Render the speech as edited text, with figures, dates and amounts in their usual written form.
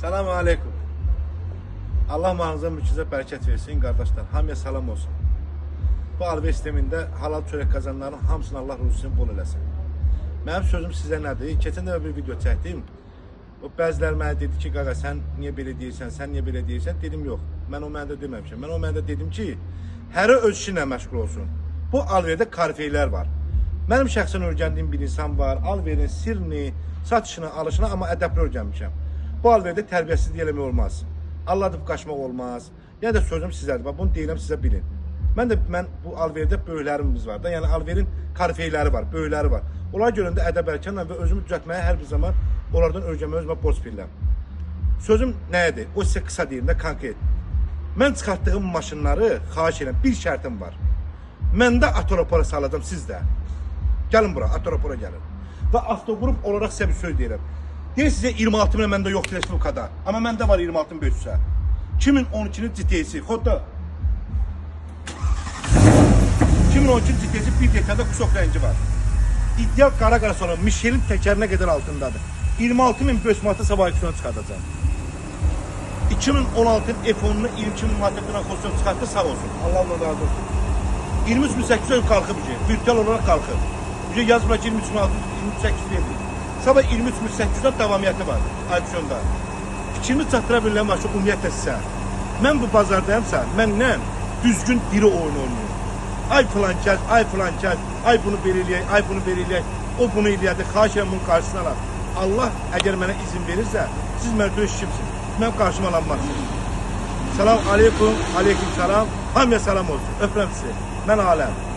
Selamun Aleyküm. Allah manınıza mülkünüze bərəkət versin qardaşlar. Hamıya salam olsun. Bu alver sistemində halal çörək kazanların hamısını Allah ruzusunu bol eləsin. Mənim sözüm sizə nədir? Keçən dəfə bir video çəkdim. O bəziləri mənə dedi ki, qaqa sən niyə belə deyirsən, sən niyə belə deyirsən? Dedim yox. Mən o məndə deməmişəm. Mən o məndə dedim ki, hərə öz işi ilə məşğul olsun. Bu alverdə karfeylər var. Mənim şəxsən öyrəndiyim bir insan var. Alverin sirrini, satışını, alışını amma ədəbli öyrənmişəm. Bu alverdə tərbiyəsizlik eləmək olmaz. Alladıb qaçmaq olmaz. Yəni də sözüm sizədir. Bax bunu deyirəm sizə bilin. Mən bu alverdə böyüklərimiz var da. Yəni alverin karfeyləri var, böyükləri var. Onlara görəndə ədəb ərkanla və özümü düzəltməyə hər bir zaman onlardan öyrənməyə özümə borc bilirəm. Sözüm nədir? O sizə qısa deyim də konkret. Mən çıxartdığım maşınları xahiş edirəm. Bir şərtim var. Məndə atorapora salacağım sizdə. Gəlin bura, atorapora gəlin. Və avtogrup olaraq sizə bir söz deyirəm. Deyir sizə 26 min məndə yoxdur respublikada. Amma məndə var 26 min 500'ə. 2012'nin GT'si. Xodda. 2012'nin GT'si bir detayda kusok rengi var. İdeal qara sonra Michelin təkərinə qədər altındadır. 26 min 500 manata sabah aksiyonu çıxardacağım. 2016'ın F10'unu 22 min manata aksiyonu çıxarttı, sağ olsun. Allah'la razı olsun. 23.800 kalkıp virtual olarak kalkıp. Yazmıyor ki 23.800 verir. Sabah 23.800'den davamiyyəti var aksiyonda. Fikrimi çatdıra bilən var ki, ümumiyyətlə sizə. Mən bu bazardayımsa, məndən düzgün diri oyun oynayır. Ay falan kəs, ay falan kəs, ay bunu belirləyək, ay bunu belirləyək, o bunu eləyədi, xahiş edirəm bunun qarşısına alaq. Allah əgər mənə izin verirsə, siz mənə döyüş kimsiniz? Mən qarşıma alanmazsınız. Salam aleykum, aleyküm salam, hamıya salam olsun. Öpürəm sizi. Mən aləm.